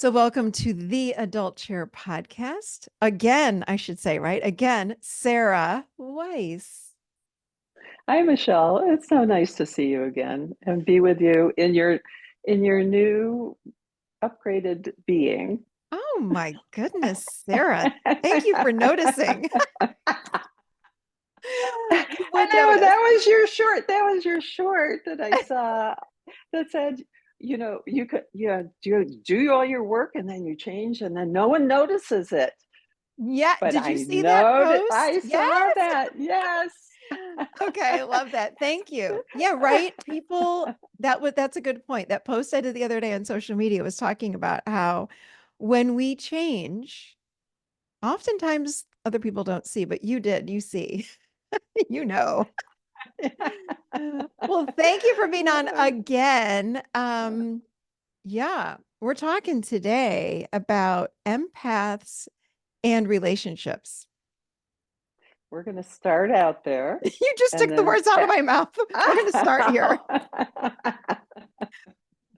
So, welcome to the Adult Chair podcast. Again, I should say, right? Again, Sarah Weiss. Hi, Michelle. It's so nice to see you again and be with you in your new upgraded being. Oh my goodness, Sarah. Thank you for noticing. You I would know notice. that was your short. That was your short that I saw that said, you could, do all your work and then you change and then no one notices it. Yeah. But Did you I see that know that post? I saw Yes. that. Yes. Okay. I love that. Thank you. Yeah. Right. People, that's a good point. That post I did the other day on social media was talking about how when we change, oftentimes other people don't see, but you did. You see, you know. Well, thank you for being on again. Yeah, we're talking today about empaths and relationships. We're going to start out there You just and took the then words out of my mouth. We're going to start here.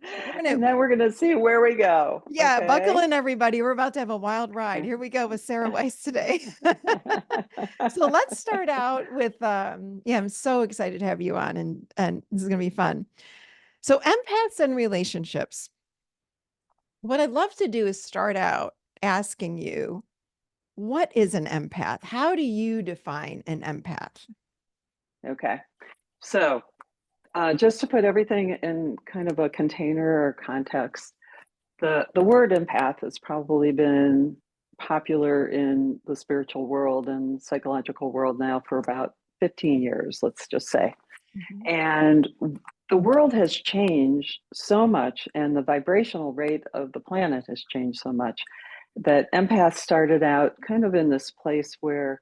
We're going and to, then we're going to see where we go. yeah, buckle Okay. in, everybody. We're about to have a wild ride. Here we go with Sarah Weiss today. So let's start out with, yeah, I'm so excited to have you on, and this is going to be fun. So empaths and relationships. What I'd love to do is start out asking you, what is an empath? How do you define an empath? Okay. So, just to put everything in kind of a container or context, the word empath has probably been popular in the spiritual world and psychological world now for about 15 years, let's just say. Mhm. And the world has changed so much, and the vibrational rate of the planet has changed so much that empaths started out kind of in this place where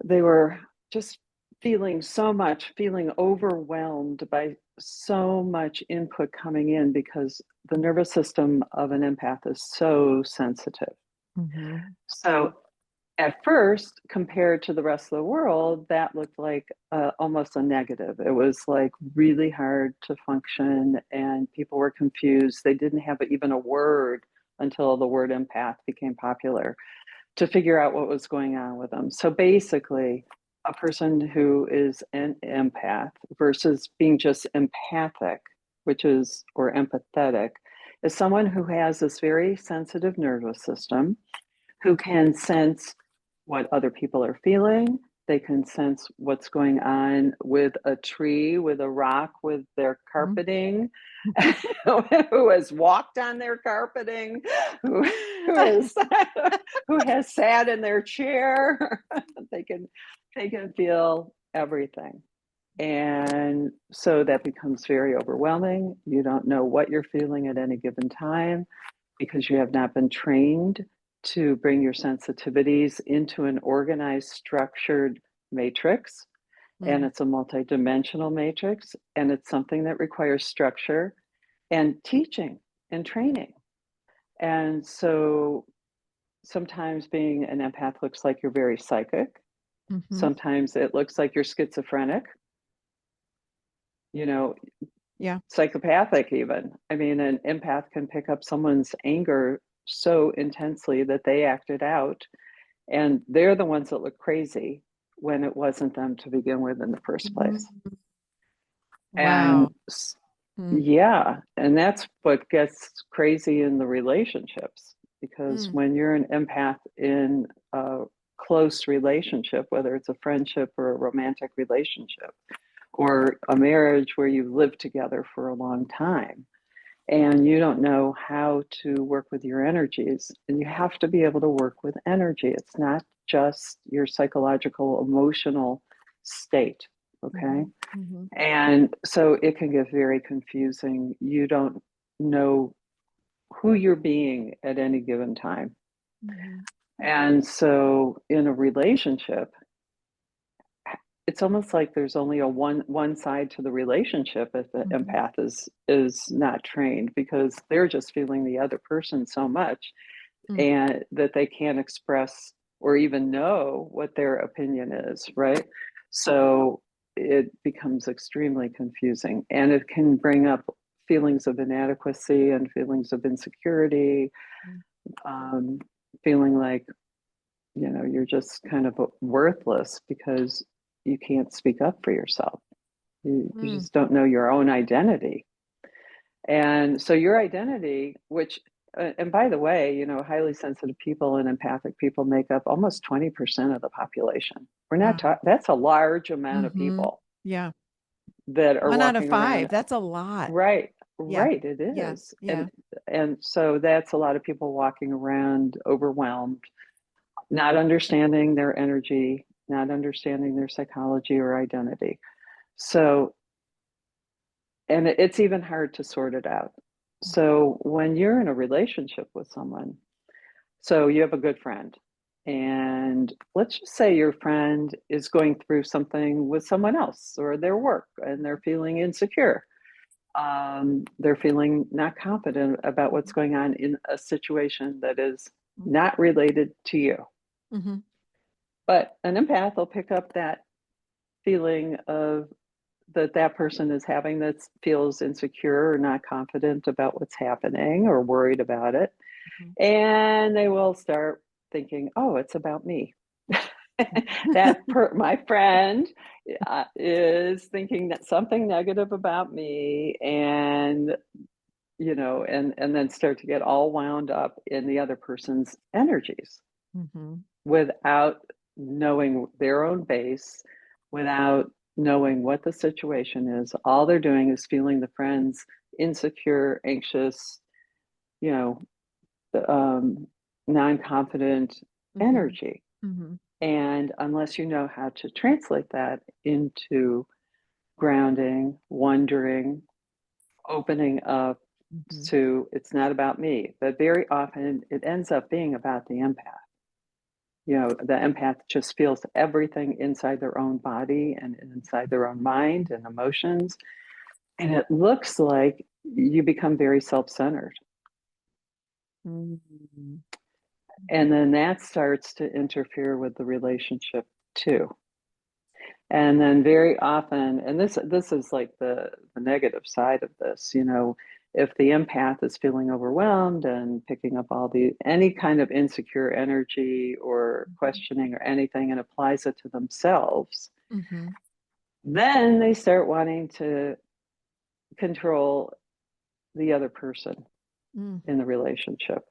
they were just feeling so much, feeling overwhelmed by so much input coming in because the nervous system of an empath is so sensitive. Mhm. So at first, compared to the rest of the world, that looked like almost a negative. It was like really hard to function, and people were confused. They didn't have even a word until the word empath became popular to figure out what was going on with them. So basically, a person who is an empath versus being just empathic, or empathetic, is someone who has this very sensitive nervous system who can sense what other people are feeling. They can sense what's going on with a tree, with a rock, with their Mhm. carpeting, who has walked on their carpeting, who, who has who has sat in their chair. they can they can feel everything. And so that becomes very overwhelming. You don't know what you're feeling at any given time because you have not been trained to bring your sensitivities into an organized, structured matrix. And Mm. it's a multidimensional matrix, and it's something that requires structure and teaching and training. And so sometimes being an empath looks like you're very psychic. Mhm. Sometimes it looks like you're schizophrenic, you know, Yeah. psychopathic, even. I mean, an empath can pick up someone's anger so intensely that they act it out, and they're the ones that look crazy when it wasn't them to begin with in the first place. Mhm. And Wow. Mm. yeah, and that's what gets crazy in the relationships because Mm. when you're an empath in a close relationship, whether it's a friendship or a romantic relationship or a marriage where you've lived together for a long time, and you don't know how to work with your energies, and you have to be able to work with energy. It's not just your psychological emotional state. Okay. Mhm. Mhm. And so it can get very confusing. You don't know who you're being at any given time. Mhm. And so in a relationship, it's almost like there's only a one side to the relationship if the Mhm. empath is not trained, because they're just feeling the other person so much Mm. and that they can't express or even know what their opinion is, right? So it becomes extremely confusing, and it can bring up feelings of inadequacy and feelings of insecurity, Mm. feeling like, you're just kind of worthless because you can't speak up for yourself. You Mm. just don't know your own identity. And so your identity, which, and by the way, highly sensitive people and empathic people make up almost 20% of the population. We're not Wow. that's a large amount of Mm-hmm. people Yeah. that are 1 out of walking 5. around. That's a lot. Right, Yeah. right, it Yeah. is. Yeah. And so that's a lot of people walking around overwhelmed, not understanding their energy, not understanding their psychology or identity. So, and it's even hard to sort it out. So when you're in a relationship with someone, so you have a good friend, and let's just say your friend is going through something with someone else or their work, and they're feeling insecure. They're feeling not confident about what's going on in a situation that is not related to you. Mm-hmm. But an empath will pick up that feeling of that person is having that feels insecure or not confident about what's happening or worried about it. And they will start thinking, oh, it's about me. My friend is thinking that something negative about me, and and then start to get all wound up in the other person's energies Mm-hmm. without knowing their own base, without knowing what the situation is. All they're doing is feeling the friend's insecure, anxious, you know, non-confident Mm-hmm. energy. Mm-hmm. And unless you know how to translate that into grounding, wondering, opening up Mm-hmm. to, it's not about me, but very often it ends up being about the empath. The empath just feels everything inside their own body and inside their own mind and emotions. And it looks like you become very self centered. Mm-hmm. And then that starts to interfere with the relationship too. And then very often, and this is like the negative side of this, if the empath is feeling overwhelmed and picking up any kind of insecure energy or questioning or anything and applies it to themselves, Mm-hmm. then they start wanting to control the other person Mm. in the relationship.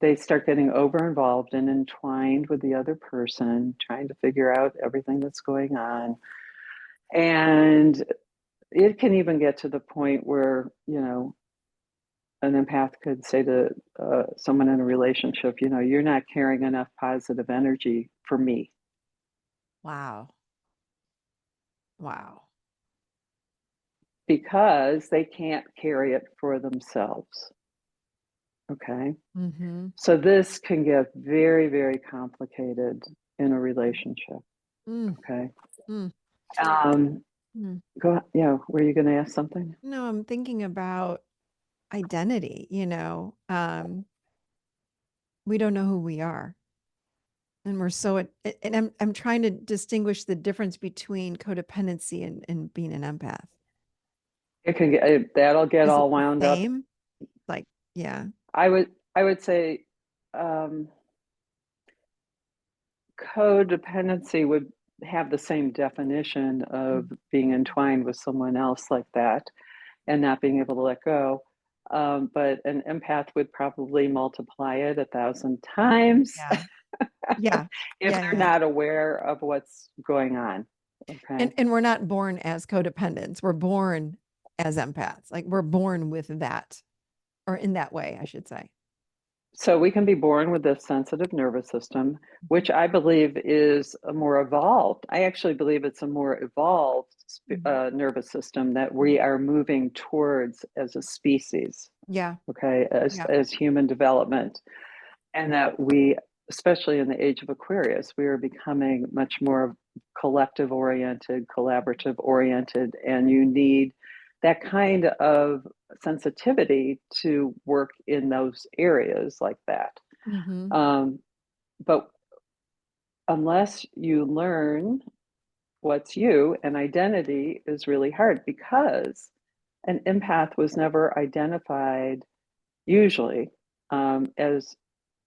They start getting over involved and entwined with the other person, trying to figure out everything that's going on. And it can even get to the point where, an empath could say to someone in a relationship, you're not carrying enough positive energy for me. Wow. Wow. Because they can't carry it for themselves. Okay. Mm-hmm. So this can get very, very complicated in a relationship. Mm. Okay. Mm. Um, Mm. were you going to ask something? No, I'm thinking about identity, we don't know who we are. And we're so, and I'm trying to distinguish the difference between codependency and being an empath. It can get, that'll get Is it all the wound up. same? Like, yeah. I would say codependency would have the same definition of being entwined with someone else like that and not being able to let go. But an empath would probably multiply it 1,000 times Yeah. Yeah. if Yeah. they're Yeah. not aware of what's going on. Okay. And we're not born as codependents. We're born as empaths. Like we're born with that, or in that way, I should say. So we can be born with this sensitive nervous system, which I believe is a more evolved. I actually believe it's a more evolved nervous system that we are moving towards as a species. Yeah. Okay, Yeah. as human development, and that we, especially in the age of Aquarius, we are becoming much more collective oriented, collaborative oriented, and you need that kind of sensitivity to work in those areas like that. Mm-hmm. But unless you learn what's you, and identity is really hard because an empath was never identified usually as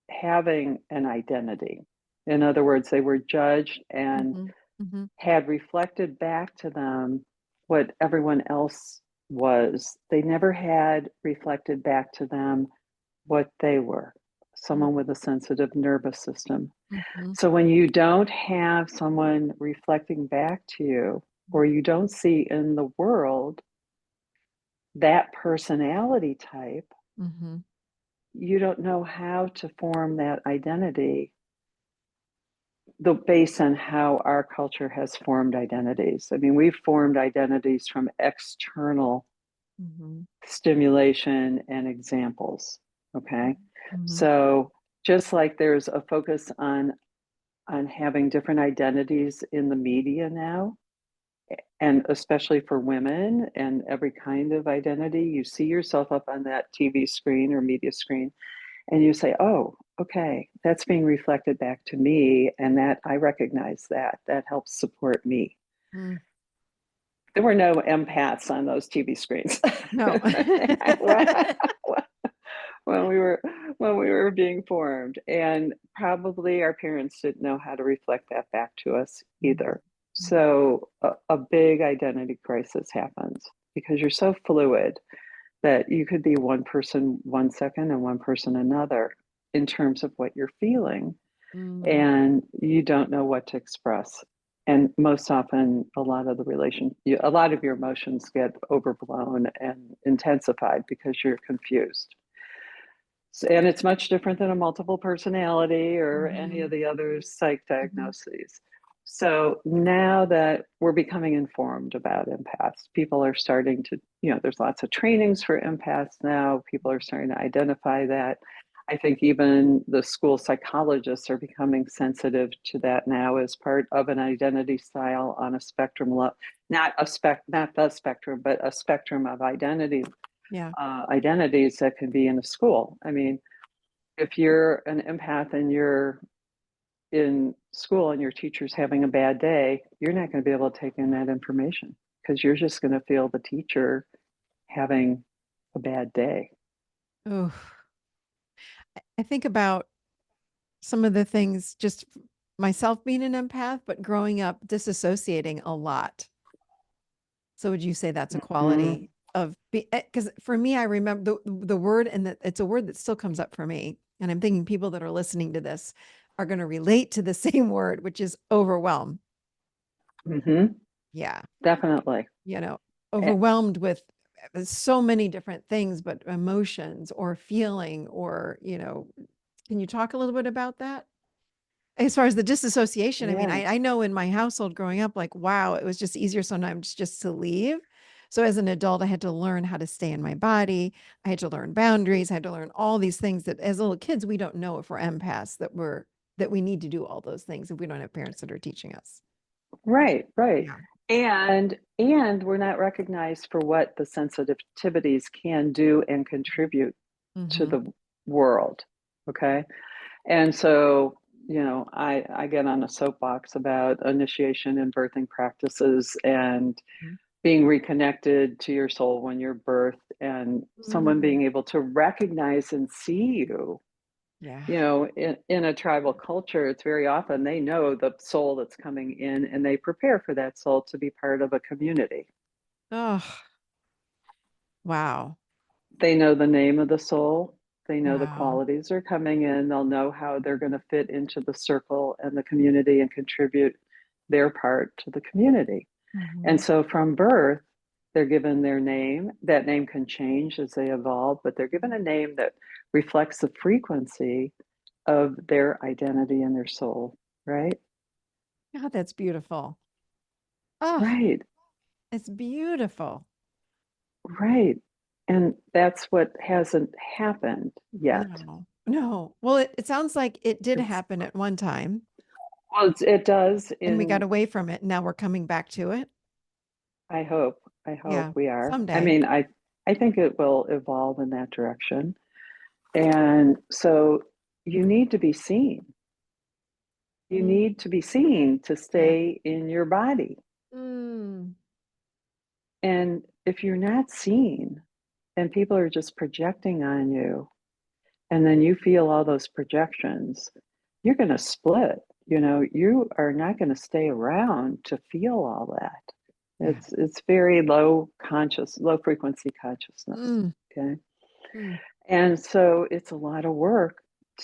having an identity. In other words, they were judged and Mm-hmm. Mm-hmm. had reflected back to them what everyone else was. They never had reflected back to them what they were, someone with a sensitive nervous system. Mm-hmm. So when you don't have someone reflecting back to you, or you don't see in the world that personality type, Mm-hmm. you don't know how to form that identity based on how our culture has formed identities. I mean, we've formed identities from external Mm-hmm. stimulation and examples. Okay. Mm-hmm. So just like there's a focus on having different identities in the media now, and especially for women and every kind of identity, you see yourself up on that TV screen or media screen, and you say, oh, okay, that's being reflected back to me, and that I recognize that helps support me. Mm. There were no empaths on those TV screens No. when we were being formed, and probably our parents didn't know how to reflect that back to us either. So a big identity crisis happens because you're so fluid that you could be one person one second and one person another in terms of what you're feeling, Mm. and you don't know what to express. And most often a lot of your emotions get overblown and intensified because you're confused. And it's much different than a multiple personality or any Mhm. of the other psych Mhm. diagnoses. So now that we're becoming informed about empaths, people are starting to, there's lots of trainings for empaths now. People are starting to identify that. I think even the school psychologists are becoming sensitive to that now as part of an identity style on a spectrum, not the spectrum, but a spectrum of Yeah. identities that can be in a school. I mean, if you're an empath and you're in school and your teacher's having a bad day, you're not going to be able to take in that information because you're just going to feel the teacher having a bad day. Oh, I think about some of the things just myself being an empath, but growing up disassociating a lot. So would you say that's a Mm-hmm. quality of because for me, I remember the word, and that it's a word that still comes up for me. And I'm thinking people that are listening to this are going to relate to the same word, which is overwhelm. Mm-hmm. Yeah. Definitely. You know, Eh, overwhelmed with so many different things, but emotions or feeling, or, can you talk a little bit about that? As far as the disassociation, I mean, yeah. I know in my household growing up, like, wow, it was just easier sometimes just to leave. So as an adult, I had to learn how to stay in my body. I had to learn boundaries. I had to learn all these things that as little kids, we don't know if we're empaths, that we need to do all those things if we don't have parents that are teaching us. Right, right. Yeah. And we're not recognized for what the sensitivities can do and contribute to Mm-hmm. the world. Okay. And so, I get on a soapbox about initiation and birthing practices and being reconnected to your soul when you're birthed, and someone Mm-hmm. being able to recognize and see you. Yeah. In a tribal culture, it's very often they know the soul that's coming in and they prepare for that soul to be part of a community. Oh, wow. They know the name of the soul. They know the Wow. qualities are coming in. They'll know how they're going to fit into the circle and the community and contribute their part to the community. Mm-hmm. And so from birth, they're given their name. That name can change as they evolve, but they're given a name that reflects the frequency of their identity and their soul, right? God, that's beautiful. Oh, Right, it's beautiful. right. And that's what hasn't happened yet. No, no. Well, it sounds like it did It's happen at one time well, it does and we got in away from it. And now we're coming back to it. I hope Yeah, we are. I someday. mean, I think it will evolve in that direction. And so you need to be seen. You Mm, need to be seen to yeah. stay in your body. Mm, And if you're not seen and people are just projecting on you, and then you feel all those projections, you're going to split. You know, you are not going to stay around to feel all that. Yeah. It's very low frequency consciousness. Mm, Okay. mm, And so it's a lot of work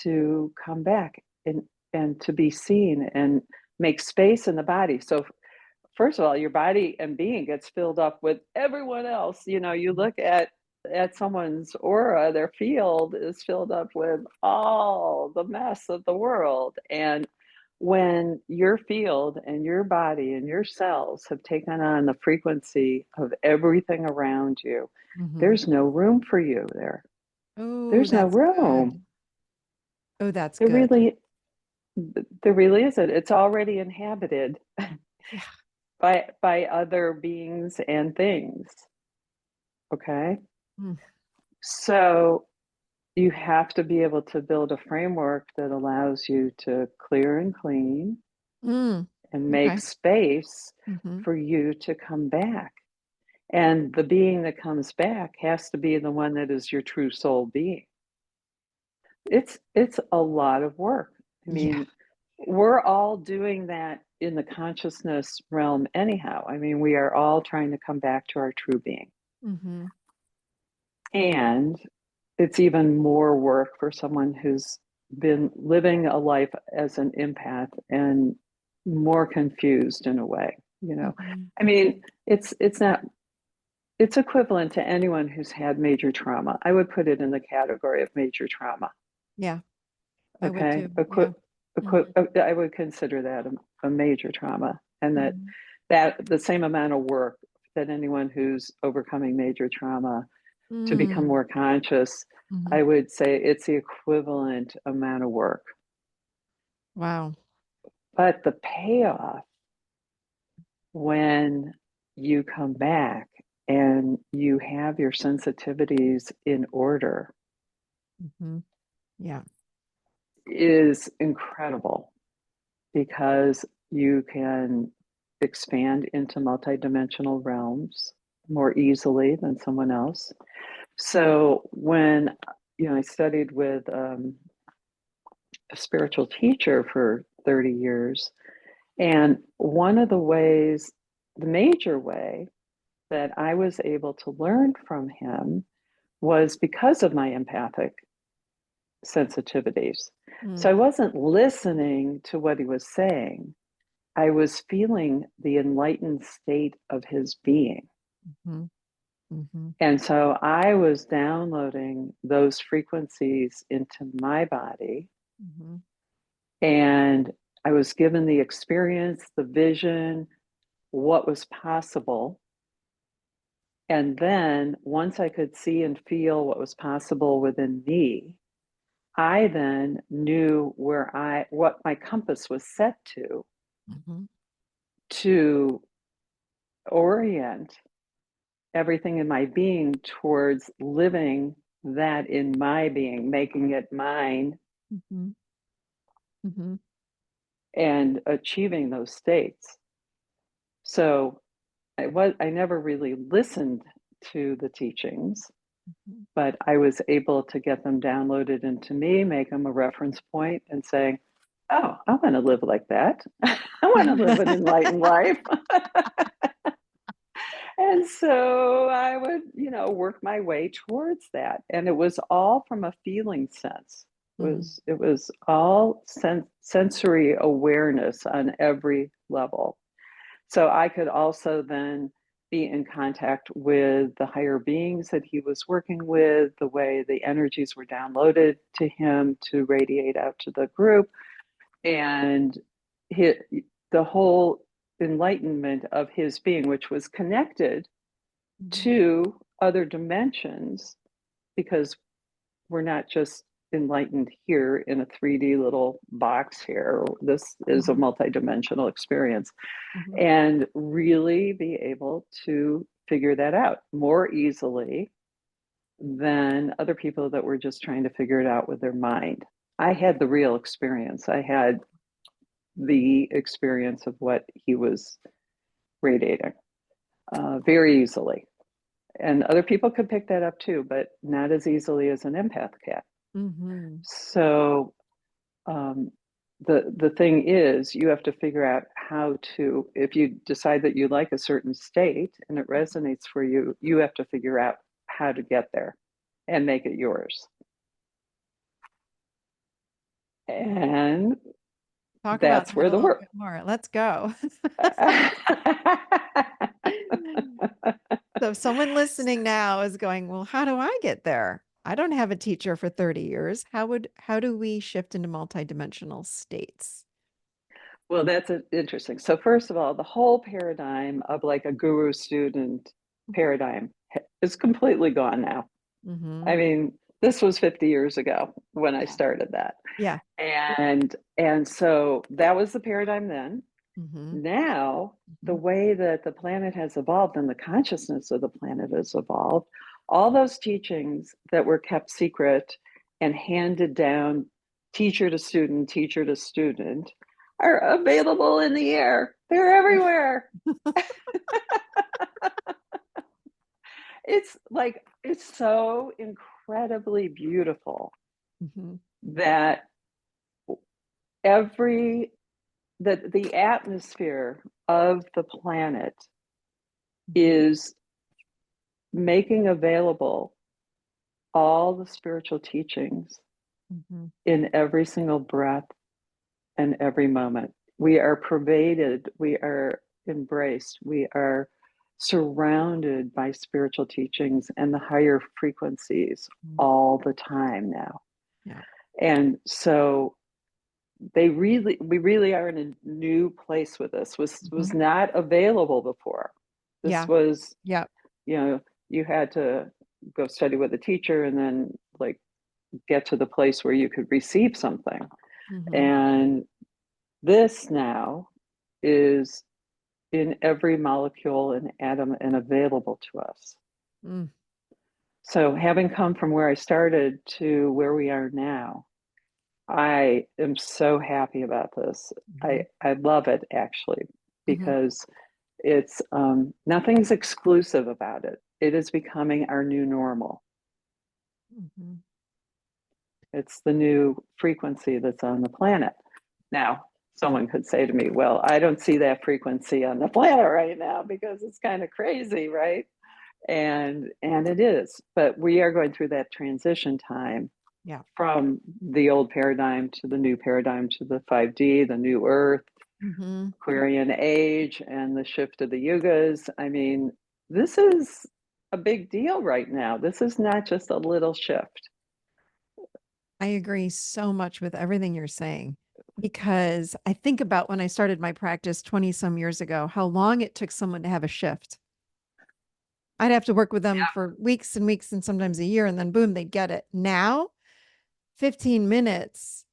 to come back and to be seen and make space in the body. So first of all, your body and being gets filled up with everyone else. You know, you look at someone's aura, their field is filled up with all the mess of the world. And when your field and your body and your cells have taken on the frequency of everything around you, mm-hmm. there's no room for you there. Oh, There's no that's room. good. Oh, that's There good. really there really isn't. It's already inhabited Yeah. by other beings and things. Okay? Mm, So you have to be able to build a framework that allows you to clear and clean mm, and make okay. space Mm-hmm. for you to come back. And the being that comes back has to be the one that is your true soul being. It's a lot of work. I Yeah. mean, we're all doing that in the consciousness realm anyhow. I mean, we are all trying to come back to our true being. Mm-hmm. And it's even more work for someone who's been living a life as an empath and more confused in a way, you know. Mm-hmm. I mean, it's not it's equivalent to anyone who's had major trauma. I would put it in the category of major trauma. Yeah, I would Okay, too. Yeah. Mm-hmm. I would consider that a major trauma, and Mm-hmm. that the same amount of work that anyone who's overcoming major trauma to become Mm, more conscious, mm-hmm. I would say it's the equivalent amount of work. Wow. But the payoff when you come back and you have your sensitivities in order Mm-hmm. Yeah. is incredible because you can expand into multidimensional realms more easily than someone else. So when I studied with a spiritual teacher for 30 years, and one of the ways, the major way that I was able to learn from him was because of my empathic sensitivities. So I Mm, wasn't listening to what he was saying. I was feeling the enlightened state of his being. mm-hmm. Mm-hmm. And so I was downloading those frequencies into my body, Mm-hmm. and I was given the experience, the vision, what was possible. And then once I could see and feel what was possible within me, I then knew what my compass was set Mm-hmm. to orient everything in my being towards living that in my being, making it mine Mm-hmm. Mm-hmm. and achieving those states. So I never really listened to the teachings, Mm-hmm. but I was able to get them downloaded into me, make them a reference point, and saying, "Oh, I want to live like that. I want to live an enlightened life." And so I would, work my way towards that. And it was all from a feeling sense. Mm-hmm. It was all sensory awareness on every level. So I could also then be in contact with the higher beings that he was working with, the way the energies were downloaded to him to radiate out to the group, and hit the whole enlightenment of his being, which was connected Mm-hmm. to other dimensions, because we're not just enlightened here in a 3D little box here. This is a Mm-hmm. multidimensional experience, Mm-hmm. and really be able to figure that out more easily than other people that were just trying to figure it out with their mind. I had the real experience. I had the experience of what he was radiating. very easily. And other people could pick that up too, but not as easily as an empath can. Mm-hmm. So the thing is, you have to figure out how to, if you decide that you like a certain state and it resonates for you, you have to figure out how to get there and make it yours. And Talk about that's that where a the little work. bit more. Let's go. So if someone listening now is going, well, how do I get there? I don't have a teacher for 30 years. How do we shift into multidimensional states? Well, that's interesting. So first of all, the whole paradigm of like a guru student paradigm is completely gone now. Mm-hmm. I mean, this was 50 years ago when I Yeah. started that. Yeah. And so that was the paradigm then. Mm-hmm. Now, the Mm-hmm. way that the planet has evolved and the consciousness of the planet has evolved, all those teachings that were kept secret and handed down teacher to student, are available in the air. They're everywhere. It's like, it's so incredibly beautiful Mm-hmm. that every that the atmosphere of the planet is making available all the spiritual teachings Mm-hmm. in every single breath and every moment. We are pervaded, we are embraced, we are surrounded by spiritual teachings and the higher frequencies Mm-hmm. all the time now. Yeah. And so we really are in a new place with this. Mm-hmm. Was not available before. This Yeah. was, Yeah. you know, you had to go study with a teacher and then like get to the place where you could receive something. Mm-hmm. And this now is in every molecule and atom and available to us. Mm-hmm. So having come from where I started to where we are now, I am so happy about this. I love it actually, Mm-hmm. because it's nothing's exclusive about it. It is becoming our new normal. Mm-hmm. It's the new frequency that's on the planet. Now, someone could say to me, well, I don't see that frequency on the planet right now because it's kind of crazy, right? And it is, but we are going through that transition time Yeah. from the old paradigm to the new paradigm to the 5D, the new earth, Mm-hmm. Aquarian age, and the shift of the yugas. I mean, this is a big deal right now. This is not just a little shift. I agree so much with everything you're saying because I think about when I started my practice 20 some years ago, how long it took someone to have a shift. I'd have to work with them for weeks and weeks and sometimes a year, and then boom, they'd get it. Now, 15 minutes,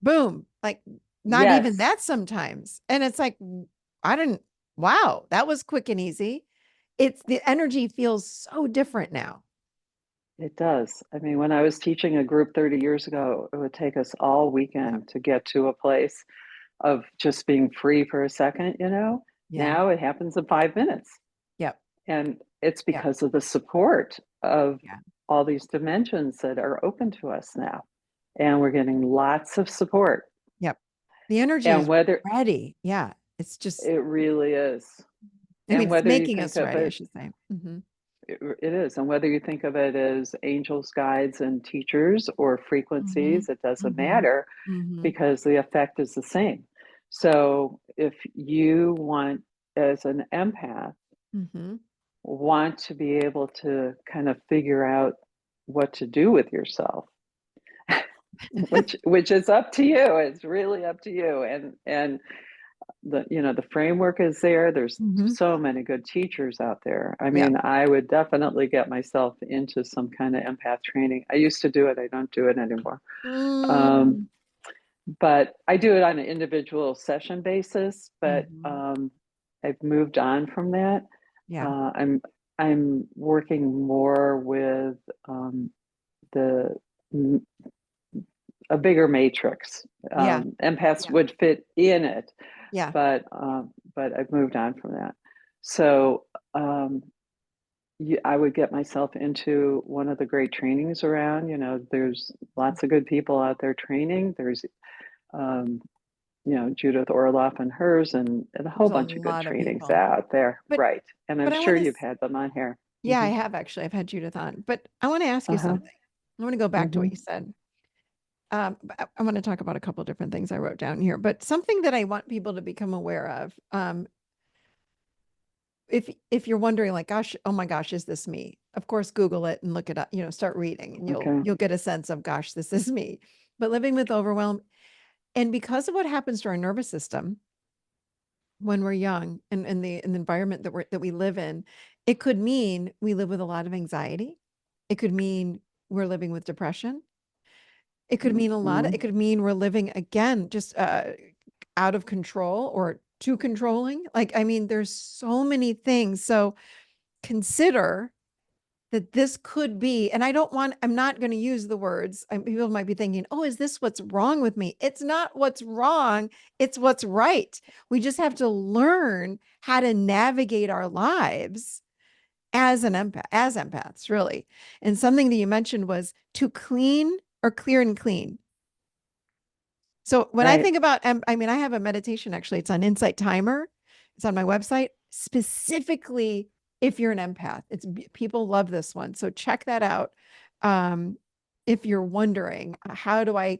boom, like not even Yes, that sometimes. And it's like, I didn't, wow, that was quick and easy. It's the energy feels so different now. it does. I mean, when I was teaching a group 30 years ago, it would take us all Yeah. weekend to get to a place of just being free for a second, you know? Yeah. Now it happens in 5 minutes. Yep. And it's Yep. because of the support of Yeah. all these dimensions that are open to us now. And we're getting lots of support. Yep. The energy And is whether ready. Yeah. It's just, it really is, I mean, and it's whether you making think us of ready, I it, should say. Mm-hmm. it is, and whether you think of it as angels, guides, and teachers or Mm-hmm. frequencies, it doesn't Mm-hmm. matter Mm-hmm. because the effect is the same. So if you want, as an empath, Mm-hmm. want to be able to kind of figure out what to do with yourself, which is up to you. It's really up to you. And the, you know, the framework is there. There's Mm-hmm. so many good teachers out there. I Yep. mean, I would definitely get myself into some kind of empath training. I used to do it. I don't do it anymore. Mm. Um, but I do it on an individual session basis, but Mm-hmm. I've moved on from that. Yeah. I'm working more with the a bigger matrix. Yeah. Empaths Yeah. would fit in it, Yeah. but I've moved on from that. So I would get myself into one of the great trainings around. There's lots of good people out there training. There's, um, Judith Orloff and hers, and a whole There's a bunch of good lot of trainings people. out there. But Right. And I'm but I sure want to you've had them on here. yeah, I Hmm. have actually. I've had Judith on. But I want to ask you Uh-huh. something. I want to go back to what Hmm. you said. But I want to talk about a couple different things I wrote down here, but something that I want people to become aware of. If you're wondering, like, gosh, oh my gosh, is this me? Of course, Google it and look it up, start reading, and Okay. you'll get a sense of, gosh, this is me. But living with overwhelm, and because of what happens to our nervous system when we're young, and in the environment that we live in, it could mean we live with a lot of anxiety. It could mean we're living with depression. It could mean a lot. Hmm. It could mean we're living again just out of control or too controlling. Like, I mean, there's so many things. So consider that this could be, and I'm not going to use the words. People might be thinking, oh, is this what's wrong with me? It's not what's wrong. It's what's right. We just have to learn how to navigate our lives as empaths, really. And something that you mentioned was to clean or clear and clean. So when I Right. think about, I mean, I have a meditation, actually. It's on Insight Timer. It's on my website, specifically if you're an empath. People love this one. So check that out. Um, if you're wondering, how do I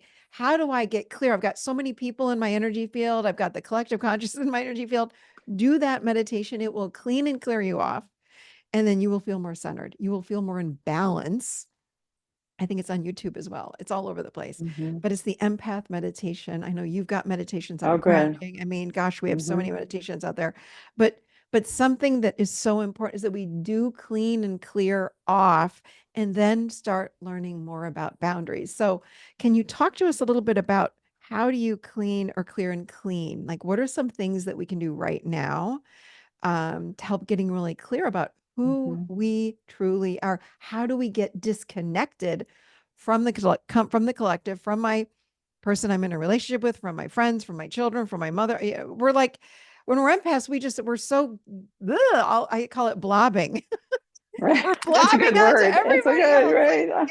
get clear? I've got so many people in my energy field. I've got the collective consciousness in my energy field. Do that meditation. It will clean and clear you off. And then you will feel more centered. You will feel more in balance. I think it's on YouTube as well. It's all over the place. Hmm. But it's the empath meditation. I know you've got meditations Oh, on good. grounding. I mean, gosh, we have so Hmm. many meditations out there. But something that is so important is that we do clean and clear off and then start learning more about boundaries. So, can you talk to us a little bit about how do you clean or clear and clean? Like, what are some things that we can do right now to help getting really clear about who Hmm. we truly are? How do we get disconnected from the collective, from my person I'm in a relationship with, from my friends, from my children, from my mother? We're like, when we're empaths, we're so, I call it blobbing. Right. We're That's a blobbing good onto word. It's a everybody good, else. Like, right.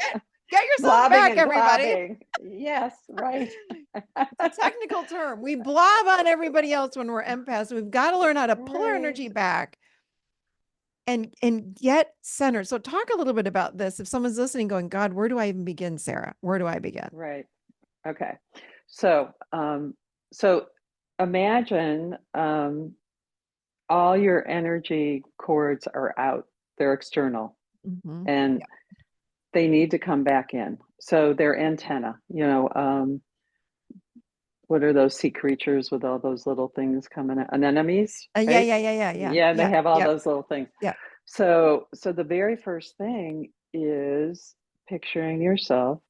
get yourself Blobbing back, and everybody. blobbing. Yes, right. It's a technical term. We blob on everybody else when we're empaths. We've got to learn how to pull our Right. energy back and get centered. So talk a little bit about this. If someone's listening going, God, where do I even begin, Sarah? Where do I begin? Right. Okay. So imagine all your energy cords are out. They're external Mm-hmm. and Yeah. they need to come back in. So they're antenna, what are those sea creatures with all those little things coming out? Anemones, Yeah, right? yeah, yeah, yeah, yeah, Yeah, they yeah, have all yeah, those little things. yeah. So the very first thing is picturing yourself,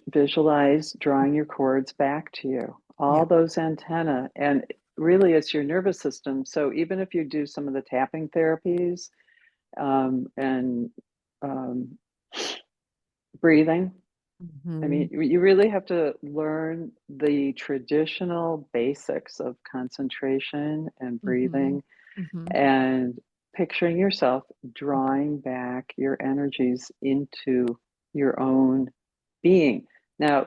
visualize drawing your cords back to you, Yeah. all those antenna, and really it's your nervous system. So even if you do some of the tapping therapies and um, breathing, I Mm-hmm. mean, you really have to learn the traditional basics of concentration and Mm-hmm. breathing Mm-hmm. and picturing yourself drawing back your energies into your own being. Now,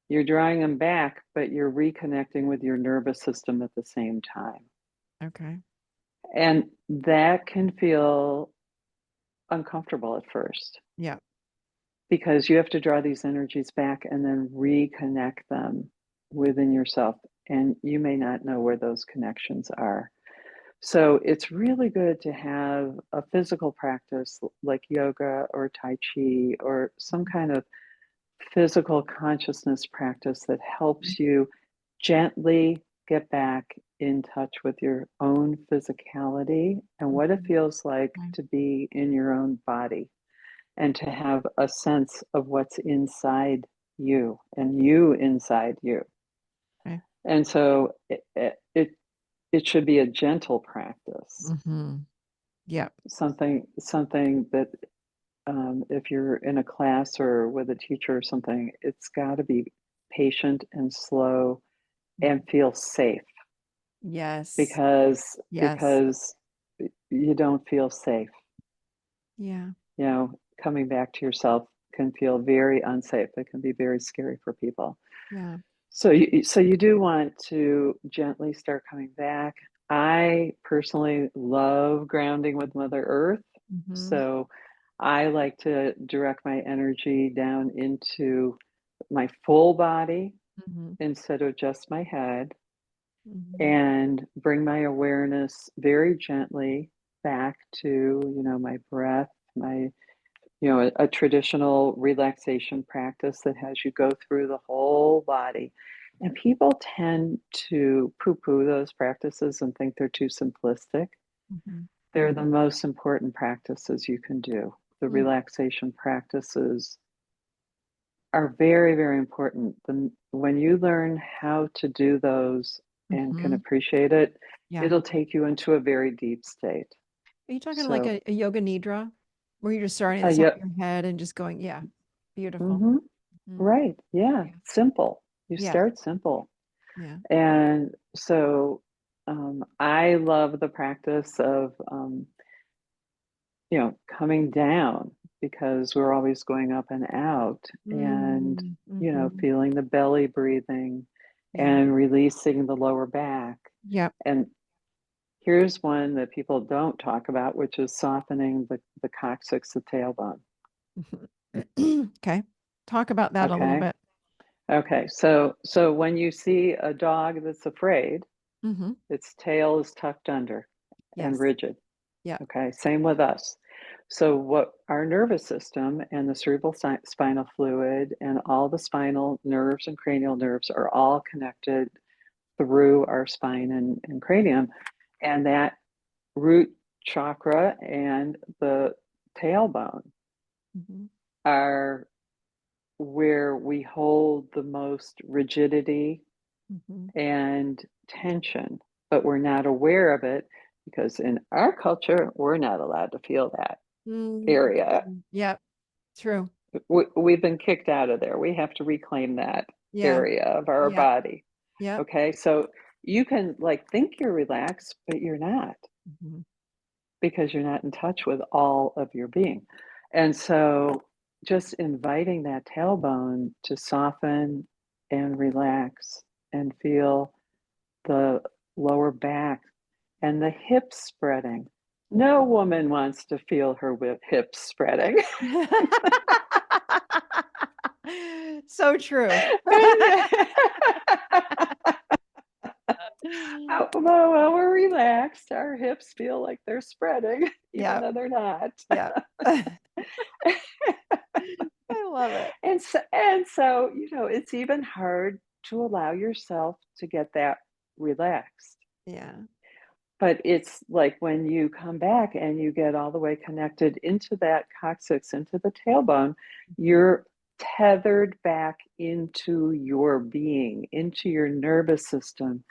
you're drawing them back, but you're reconnecting with your nervous system at the same time. Okay. And that can feel uncomfortable at first Yeah. because you have to draw these energies back and then reconnect them within yourself. And you may not know where those connections are. So it's really good to have a physical practice like yoga or Tai Chi or some kind of physical consciousness practice that helps you gently get back in touch with your own physicality and what it Mm-hmm. feels like Okay. to be in your own body and to have a sense of what's inside you and you inside you. Okay. And so it should be a gentle practice, Mm-hmm. Yeah. something that if you're in a class or with a teacher or something, it's got to be patient and slow and feel safe Yes. because Yes. because you don't feel safe. Yeah. You know, coming back to yourself can feel very unsafe. It can be very scary for people. Yeah. So you do want to gently start coming back. I personally love grounding with Mother Earth. Mm-hmm. So I like to direct my energy down into my full body Mm-hmm. instead of just my head, Mm-hmm. and bring my awareness very gently back to, my breath, my, a traditional relaxation practice that has you go through the whole body. And people tend to poo poo those practices and think they're too simplistic. Mm-hmm. They're the most important practices you can do. The relaxation practices are very, very important. When you learn how to do those and can Mm-hmm. appreciate it, Yeah. it'll take you into a very deep state. Are you talking like So, a yoga nidra where you're just starting at the top yeah, of your head and just going, yeah, beautiful. hmm Mm. right, yeah, Yeah. simple. You Yeah. start simple. Yeah. And so I love the practice of, coming down, because we're always going up and out, and, Mm. Mm-hmm. feeling the belly breathing Yeah. and releasing the lower back. Yep. And here's one that people don't talk about, which is softening the coccyx, the tailbone. Okay. Talk about that a little Okay. bit. Okay. So when you see a dog that's afraid, Mm-hmm. its tail is tucked under and Yes. rigid. Yep. Okay. Same with us. So what our nervous system and the cerebral spinal fluid and all the spinal nerves and cranial nerves are all connected through our spine and cranium. And that root chakra and the tailbone Mm-hmm. are where we hold the most rigidity Mm-hmm. and tension, but we're not aware of it because in our culture, we're not allowed to feel that area. Mm. Yep. True. We've been kicked out of there. We have to reclaim that Yeah. area of our Yep. body. Yep. Okay, so you can like think you're relaxed, but you're not, Mm-hmm. because you're not in touch with all of your being. And so just inviting that tailbone to soften and relax and feel the lower back and the hips spreading. No woman wants to feel her hips spreading. So true. Well, we're relaxed. Our hips feel like they're spreading, even Yep. though they're not. Yep. I love it. And so, it's even hard to allow yourself to get that relaxed. Yeah. But it's like when you come back and you get all the way connected into that coccyx, into the tailbone, Mhm. you're tethered back into your being, into your nervous system,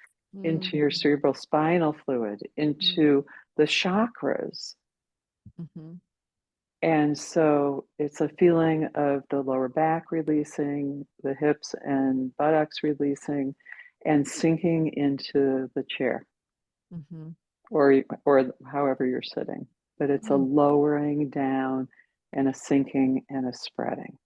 into your Mm. cerebral spinal fluid, Mhm. into the chakras. Mhm. And so it's a feeling of the lower back releasing, the hips and buttocks releasing, and sinking into the chair, Mhm. or however you're sitting. But it's a Mm. lowering down and a sinking and a spreading.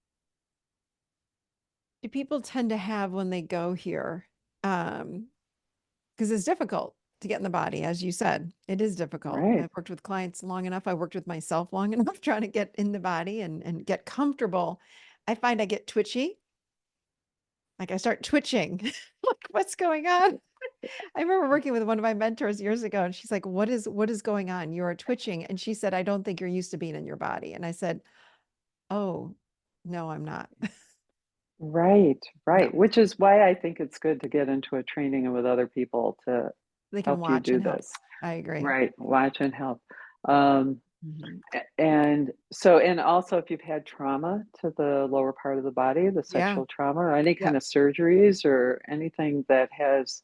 Do people tend to have when they go here? Because it's difficult to get in the body, as you said. It is difficult. Right. I've worked with clients long enough. I've worked with myself long enough trying to get in the body and get comfortable. I find I get twitchy. Like I start twitching. Like, what's going on? I remember working with one of my mentors years ago, and she's like, what is going on? You are twitching. And she said, I don't think you're used to being in your body. And I said, oh, no, I'm not. Right, No, right. Which is why I think it's good to get into a training and with other people to they can help you watch do and help. this. I agree. Right. Watch and help. Um, Mhm. and so, and also if you've had trauma to the lower part of the body, the Yeah. sexual trauma or any kind Yep. of surgeries or anything that has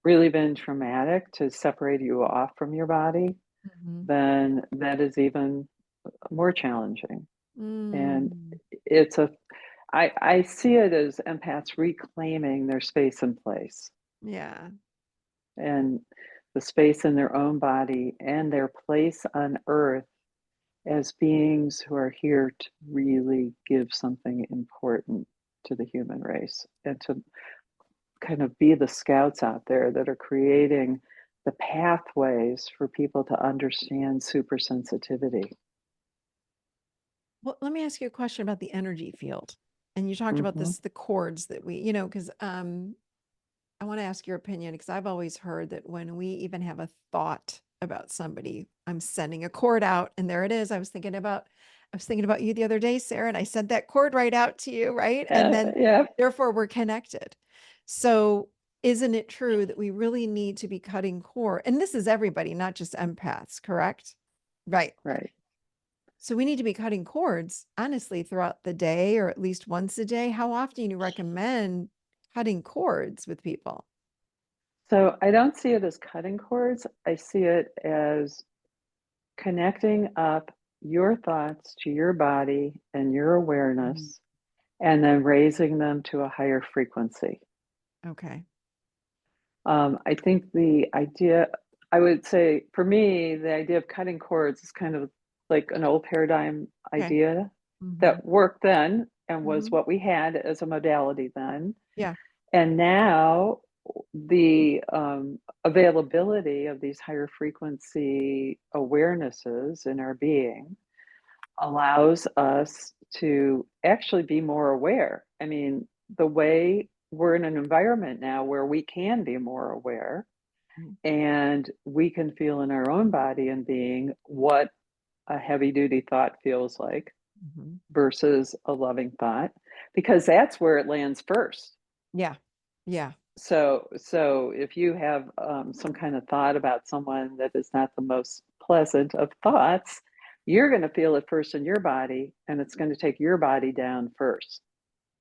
really been traumatic to separate you off from your body, Mhm. then that is even more challenging. And Mm. it's I see it as empaths reclaiming their space and place. Yeah. And the space in their own body, and their place on earth as beings who are here to really give something important to the human race, and to kind of be the scouts out there that are creating the pathways for people to understand supersensitivity. Well, let me ask you a question about the energy field. And you talked about Mm-hmm. this, the chords that we, because I want to ask your opinion, because I've always heard that when we even have a thought about somebody, I'm sending a chord out, and there it is. I was thinking about you the other day, Sarah, and I sent that chord right out to you, right? And then Yeah. therefore we're connected. So isn't it true that we really need to be cutting cord? And this is everybody, not just empaths, correct? Right. Right. So we need to be cutting cords, honestly, throughout the day, or at least once a day. How often do you recommend cutting cords with people? So I don't see it as cutting cords. I see it as connecting up your thoughts to your body and your Mm. awareness, and then raising them to a higher frequency. Okay. I think the idea, I would say for me, the idea of cutting cords is kind of like an old paradigm Okay. idea Mm-hmm. that worked then and was Mm-hmm. what we had as a modality then. Yeah. And now the availability of these higher frequency awarenesses in our being allows us to actually be more aware. I mean, the way we're in an environment now where we can be more aware, and we can feel in our own body and being what a heavy duty thought feels like Mm-hmm. versus a loving thought, because that's where it lands first. Yeah. Yeah. So if you have some kind of thought about someone that is not the most pleasant of thoughts, you're going to feel it first in your body, and it's going to take your body down first,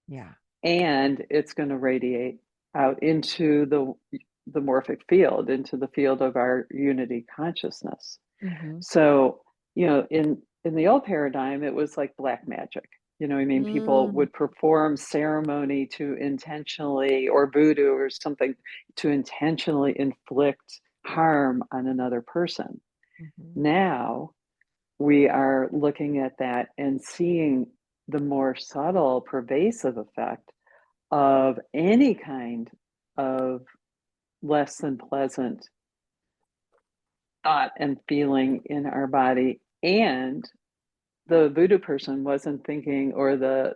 Yeah. and it's going to radiate out into the morphic field, into the field of our unity consciousness. Mm-hmm. So, in the old paradigm, it was like black magic. I mean, people Mm-hmm. would perform ceremony to intentionally, or voodoo or something, to intentionally inflict harm on another person. Mm-hmm. Now we are looking at that and seeing the more subtle, pervasive effect of any kind of less than pleasant thought and feeling in our body. And the voodoo person wasn't thinking, or the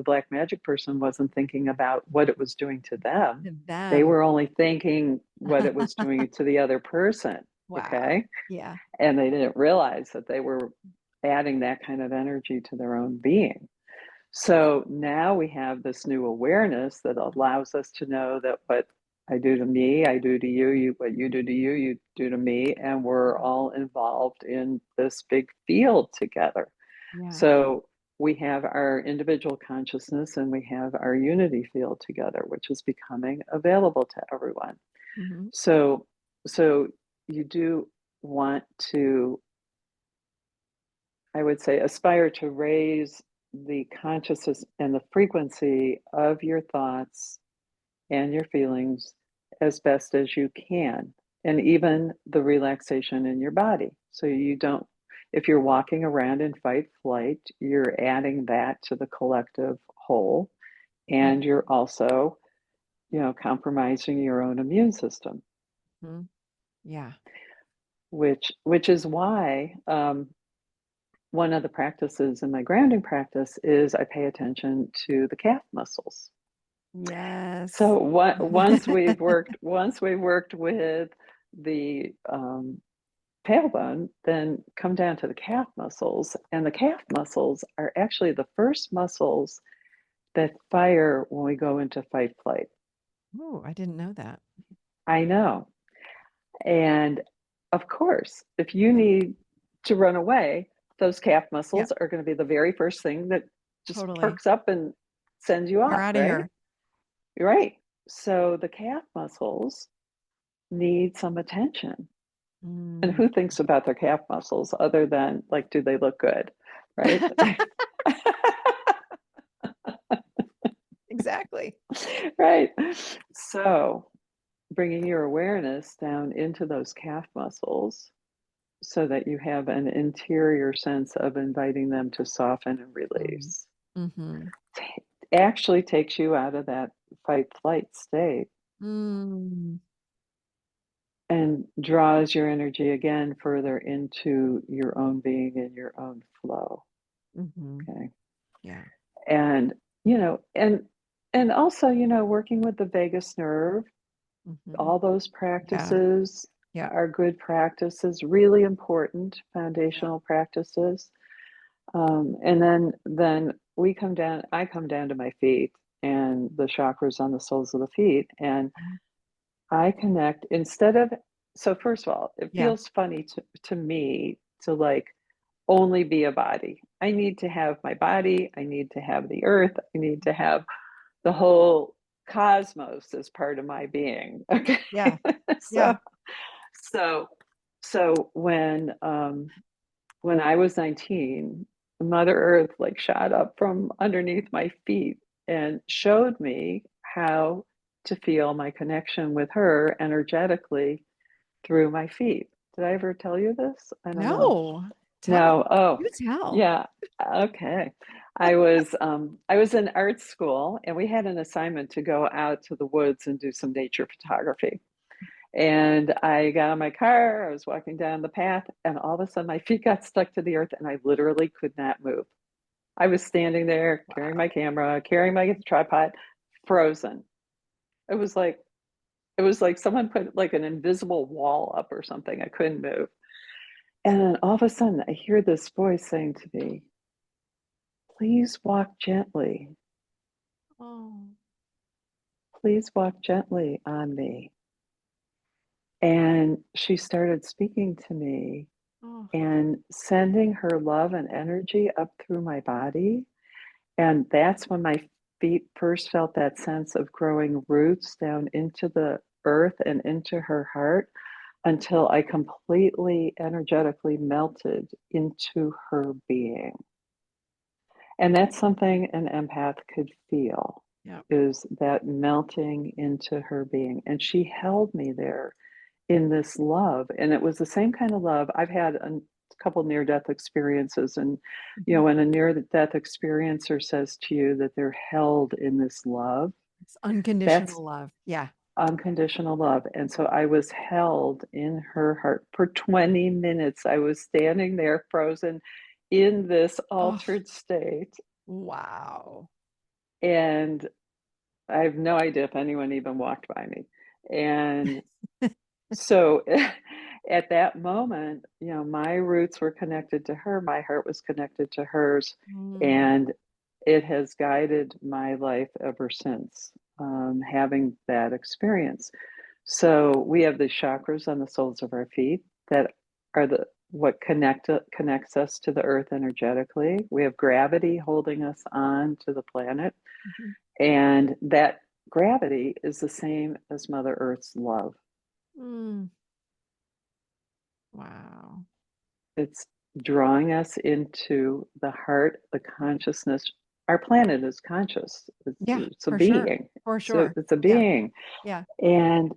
black magic person wasn't thinking about what it was doing to them. To They them. were only thinking what it was doing to the other person. Wow. Okay. Yeah. And they didn't realize that they were adding that kind of energy to their own being. So now we have this new awareness that allows us to know that what I do to me, I do to you, what you do to you do to me, and we're all involved in this big field together. Yeah. So we have our individual consciousness and we have our unity field together, which is becoming available to everyone. Mm-hmm. So, so you do want to, I would say, aspire to raise the consciousness and the frequency of your thoughts and your feelings as best as you can, and even the relaxation in your body. So you don't, if you're walking around in fight flight, you're adding that to the collective whole, and you're also, compromising your own immune system, Mm-hmm. Yeah. which is why one of the practices in my grounding practice is I pay attention to the calf muscles. Yes. So once we've worked with the tailbone, then come down to the calf muscles, and the calf muscles are actually the first muscles that fire when we go into fight flight. Oh, I didn't know that. I know. And of course, if you need to run away, those calf Yeah, muscles are going to be the very first thing that just totally. perks up and sends you We're off, out of right? here. Right. So the calf muscles need some attention. And Mm. who thinks about their calf muscles other than, like, do they look good? Right. Exactly. Right. So bringing your awareness down into those calf muscles so that you have an interior sense of inviting them to soften and Mm. release. Mm-hmm. Actually takes you out of that fight flight state Mm. and draws your energy again further into your own being and your own flow. Mm-hmm. Okay. Yeah. And, you know, and also, working with the vagus nerve, Mm-hmm. all those Yeah. practices Yeah. are good practices, really important Yeah. foundational practices. And then I come down to my feet and the chakras on the soles of the feet, and Mhm. I connect instead of, so first of all, it Yeah. feels funny to me to like only be a body. I need to have my body, I need to have the earth, I need to have the whole cosmos as part of my being. Okay. Yeah. so Yeah. so so when I was 19, Mother Earth like shot up from underneath my feet and showed me how to feel my connection with her energetically through my feet. Did I ever tell you this? I don't know. No. Tell. No. Oh, You tell. yeah. Okay. I was in art school and we had an assignment to go out to the woods and do some nature photography. And I got on my car, I was walking down the path, and all of a sudden my feet got stuck to the earth and I literally could not move. I was standing there carrying my Wow. camera, carrying my tripod, frozen. It was like it was like someone put like an invisible wall up or something. I couldn't move. And then all of a sudden I hear this voice saying to me, "Please walk gently. Oh. Please walk gently on me." And she started speaking to me Oh. and sending her love and energy up through my body. And that's when my feet first felt that sense of growing roots down into the earth and into her heart until I completely energetically melted into her being. And that's something an empath could feel, Yeah. is that melting into her being. And she held me there in this love, and it was the same kind of love. I've had a couple near death experiences, and Mhm. when a near death experiencer says to you that they're held in this love, It's that's unconditional love. Yeah. unconditional love. And so I was held in her heart for 20 minutes. I was standing there frozen in this Oh, altered state, wow. and I have no idea if anyone even walked by me. And so at that moment, my roots were connected to her, my heart was connected to hers, Mm. and it has guided my life ever since, having that experience. So we have the chakras on the soles of our feet that are the what connects us to the earth energetically. We have gravity holding us on to the planet, Mhm. and that gravity is the same as Mother Earth's love. Mm. Wow. It's drawing us into the heart, the consciousness. Our planet is conscious. Yeah, It's a for sure. being. For So sure. it's a Yeah. being. Yeah. And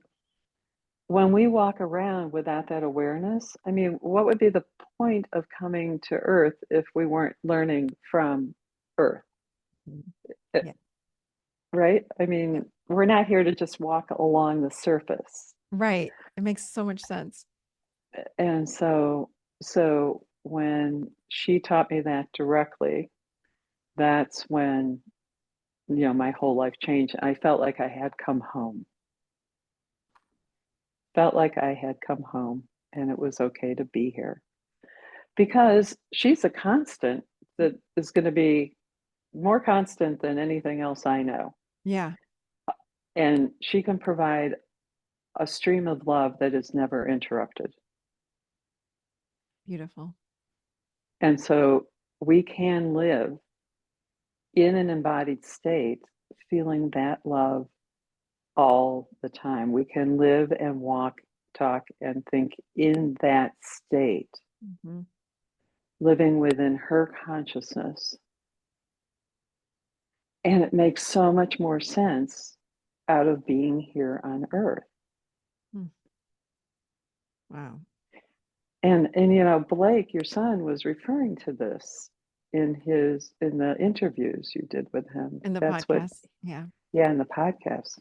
when we walk around without that awareness, I mean, what would be the point of coming to Earth if we weren't learning from Earth? Mhm. Eh, Yeah. Right? I Yeah. mean, we're not here to just walk along the surface. Right. It makes so much sense. And so when she taught me that directly, that's when my whole life changed. I felt like I had come home. Felt like I had come home and it was okay to be here because she's a constant that is going to be more constant than anything else I know. Yeah. And she can provide a stream of love that is never interrupted. Beautiful. And so we can live in an embodied state feeling that love all the time. We can live and walk, talk, and think in that state, Mhm. living within her consciousness. And it makes so much more sense out of being here on earth. Wow. And Blake, your son, was referring to this in the interviews you did with him. In the That's what, podcast. Yeah. yeah, in the podcast.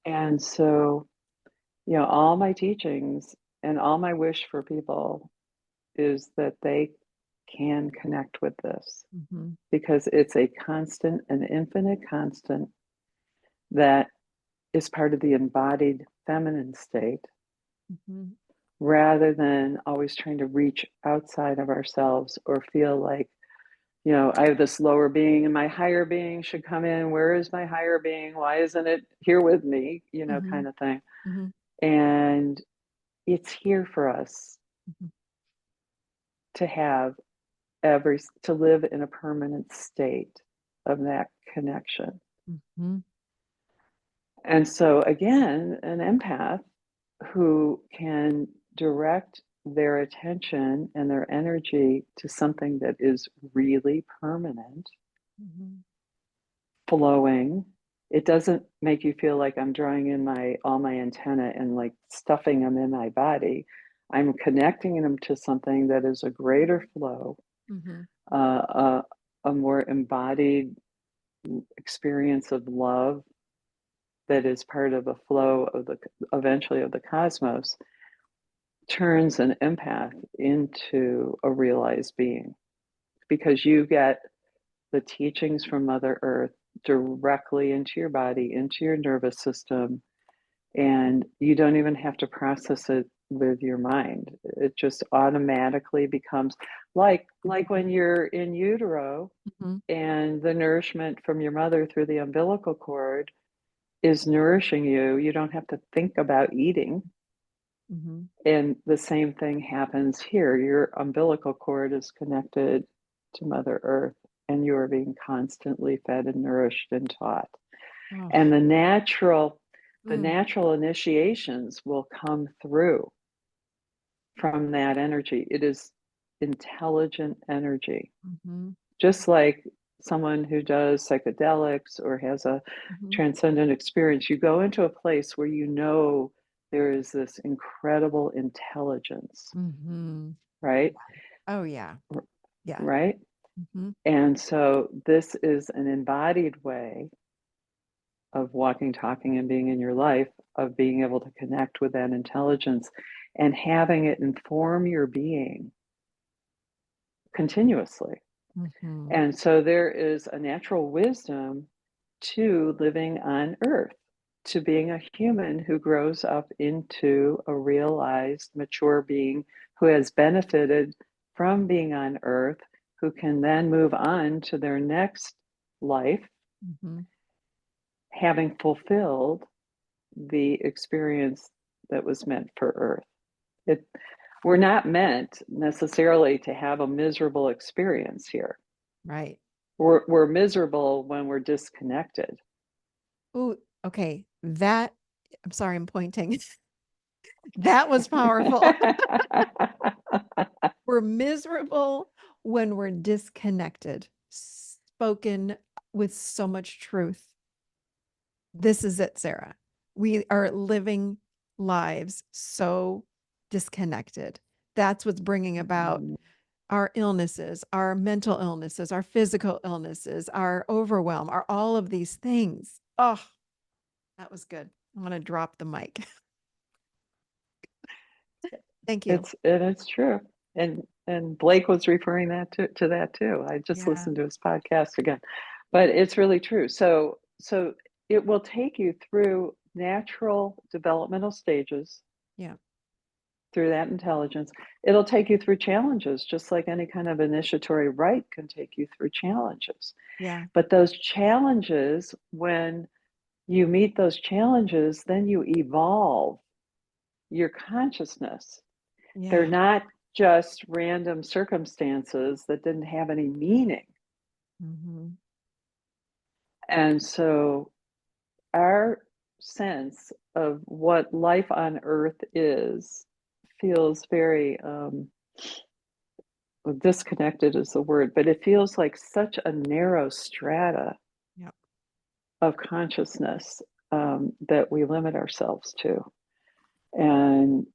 And so, all my teachings and all my wish for people is that they can connect with this, Mm-hmm. because it's a constant, an infinite constant that is part of the embodied feminine state, Mm-hmm. rather than always trying to reach outside of ourselves or feel like, I have this lower being and my higher being should come in. Where is my higher being? Why isn't it here with me? Mm-hmm. Kind of thing. Mm-hmm. And it's here for us Mm-hmm. to have to live in a permanent state of that connection. Mm-hmm. And so, again, an empath who can direct their attention and their energy to something that is really permanent, Mm-hmm. flowing. It doesn't make you feel like I'm drawing in all my antenna and like stuffing them in my body. I'm connecting them to something that is a greater flow, Mm-hmm. uh, a more embodied experience of love that is part of a flow of eventually of the cosmos, turns an empath into a realized being, because you get the teachings from Mother Earth directly into your body, into your nervous system, and you don't even have to process it with your mind. It just automatically becomes like when you're in utero Mm-hmm. and the nourishment from your mother through the umbilical cord is nourishing you. You don't have to think about eating. Mm-hmm. And the same thing happens here. Your umbilical cord is connected to Mother Earth, and you are being constantly fed and nourished and taught. Oh. And the Mm. natural initiations will come through from that energy. It is intelligent energy, Mm-hmm. just like someone who does psychedelics or has a Mm-hmm. transcendent experience. You go into a place where there is this incredible intelligence, Mm-hmm. right? Oh yeah. Yeah. Right? Mm-hmm. And so this is an embodied way of walking, talking, and being in your life, of being able to connect with that intelligence and having it inform your being continuously. Mm-hmm. And so there is a natural wisdom to living on earth, to being a human who grows up into a realized, mature being who has benefited from being on earth, who can then move on to their next life, Mm-hmm. having fulfilled the experience that was meant for earth. We're not meant necessarily to have a miserable experience here. Right. We're miserable when we're disconnected. Ooh, okay. I'm sorry, I'm pointing. That was powerful. We're miserable when we're disconnected. Spoken with so much truth. This is it, Sarah. We are living lives so disconnected. That's what's bringing about our illnesses, our mental illnesses, our physical illnesses, our overwhelm, our all of these things. Oh, that was good. I want to drop the mic. Thank you. It's true. And Blake was referring to that too. I just Yeah. listened to his podcast again. But it's really true. So it will take you through natural developmental stages, Yeah. through that intelligence. It'll take you through challenges, just like any kind of initiatory rite can take you through challenges. Yeah. But those challenges, when you meet those challenges, then you evolve your consciousness. They're Yeah. not just random circumstances that didn't have any meaning. Mm-hmm. And so our sense of what life on earth is feels very well, disconnected is the word, but it feels like such a narrow strata Yep. of consciousness that we limit ourselves to. And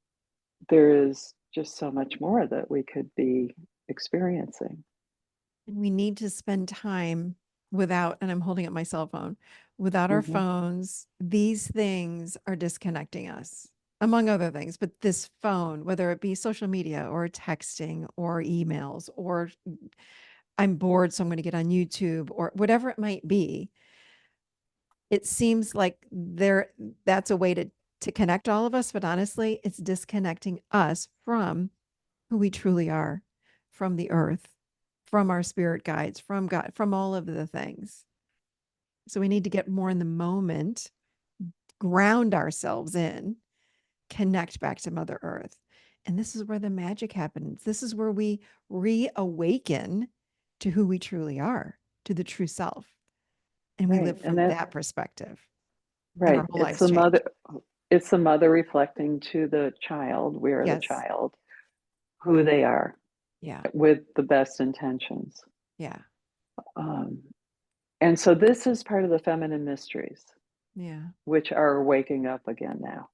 there is just so much more that we could be experiencing. And we need to spend time without, and I'm holding up my cell phone, without our Hmm. phones. These things are disconnecting us, among other things. But this phone, whether it be social media or texting or emails, or I'm bored, so I'm going to get on YouTube, or whatever it might be, it seems like that's a way to connect all of us. But honestly, it's disconnecting us from who we truly are, from the earth, from our spirit guides, from God, from all of the things. So we need to get more in the moment, ground ourselves in, connect back to Mother Earth. And this is where the magic happens. This is where we reawaken to who we truly are, to the true self. And we Right. live And from that, that perspective. And right. our whole lives change. It's the mother reflecting to the child, we are the Yes. child, who they are Yeah. with the best intentions. Yeah. Um, and so this is part of the feminine mysteries, Yeah. which are waking up again now.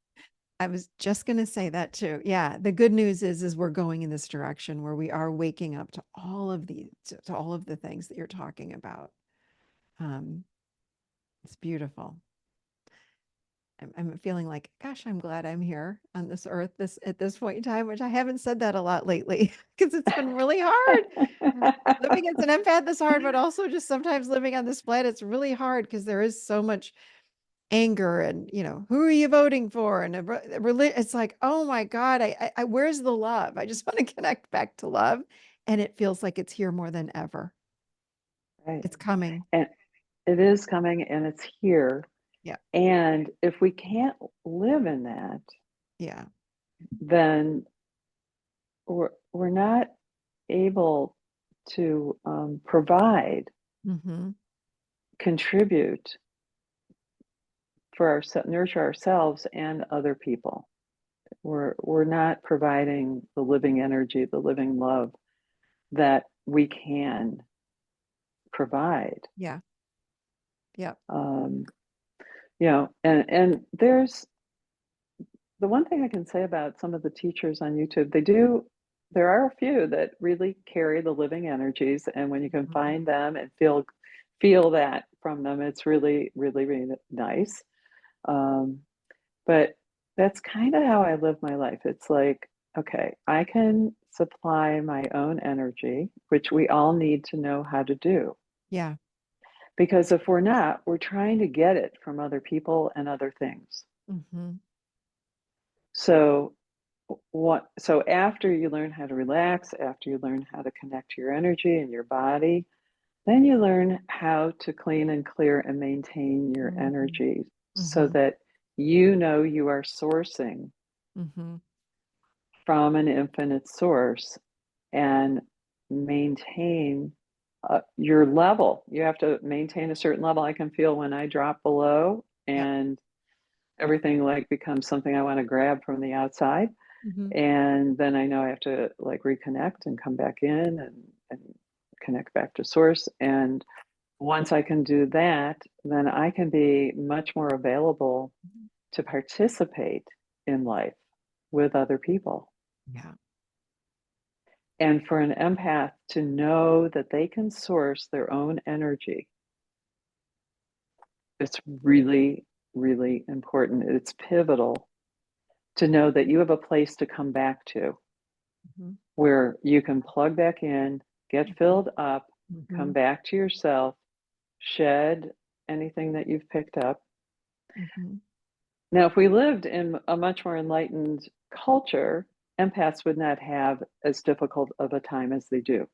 I was just going to say that too. Yeah. The good news is we're going in this direction where we are waking up to all of to all of the things that you're talking about. Um, it's beautiful. I'm feeling like, gosh, I'm glad I'm here on this earth at this point in time, which I haven't said that a lot lately because it's been really hard. Living as an empath is hard, but also just sometimes living on this planet, it's really hard because there is so much anger and, who are you voting for? And it's like, oh my God, where's the love? I just want to connect back to love. And it feels like it's here more than ever. Right. It's coming. And it is coming and it's here. Yeah. And if we can't live in that, Yeah. then we're not able to provide, Mm-hmm. contribute for our nurture ourselves and other people. We're not providing the living energy, the living love that we can provide. Yeah. Yeah. Um, and there's the one thing I can say about some of the teachers on YouTube, there are a few that really carry the living energies, and when you can Mhm. find them and feel that from them, it's really, really, really nice. Um, but that's kind of how I live my life. It's like, okay, I can supply my own energy, which we all need to know how to do. Yeah. Because if we're not, we're trying to get it from other people and other things. Mm-hmm. So so after you learn how to relax, after you learn how to connect to your energy and your body, then you learn how to clean and clear and maintain your Mm-hmm. energy so Mm-hmm. that you know you are sourcing Mm-hmm. from an infinite source and maintain your level. You have to maintain a certain level. I can feel when I drop below Yep. and everything like becomes something I want to grab from the outside. Mm-hmm. And then I know I have to like reconnect and come back in and connect back to source. And once I can do that, then I can be much more available to participate in life with other people. Yeah. And for an empath to know that they can source their own energy, it's really, really important. It's pivotal to know that you have a place to come back to Mm-hmm. where you can plug back in, get filled up, Mm-hmm. come back to yourself, shed anything that you've picked up. Mm-hmm. Now, if we lived in a much more enlightened culture, empaths would not have as difficult of a time as they do.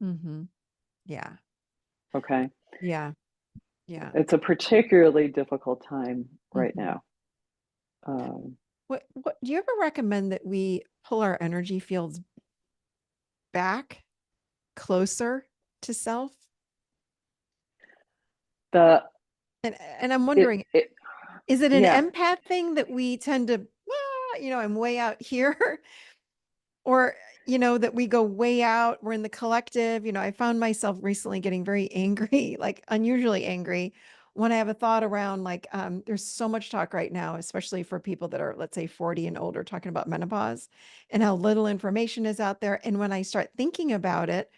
Mm-hmm. Yeah. Okay. Yeah. Yeah. It's a particularly difficult time right Mm-hmm. now. Um, What do you ever recommend that we pull our energy fields back closer to self? the And I'm it wondering, it is it an yeah. empath thing that we tend to, I'm way out here, or, that we go way out, we're in the collective. I found myself recently getting very angry, like unusually angry when I have a thought around like, there's so much talk right now, especially for people that are, let's say 40 and older, talking about menopause and how little information is out there. And when I start thinking about it,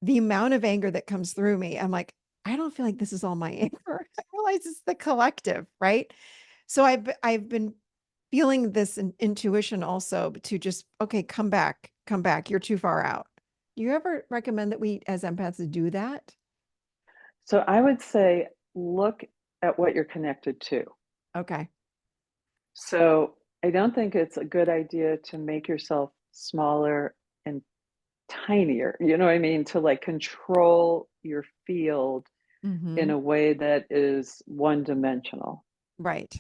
the amount of anger that comes through me, I'm like, I don't feel like this is all my anger. I realize it's the collective, right? So I've been feeling this intuition also to just, okay, come back, come back. You're too far out. Do you ever recommend that we as empaths do that? So I would say look at what you're connected to. Okay. So I don't think it's a good idea to make yourself smaller and tinier, you know what I mean? To like control your field in Mm-hmm. a way that is one dimensional. Right.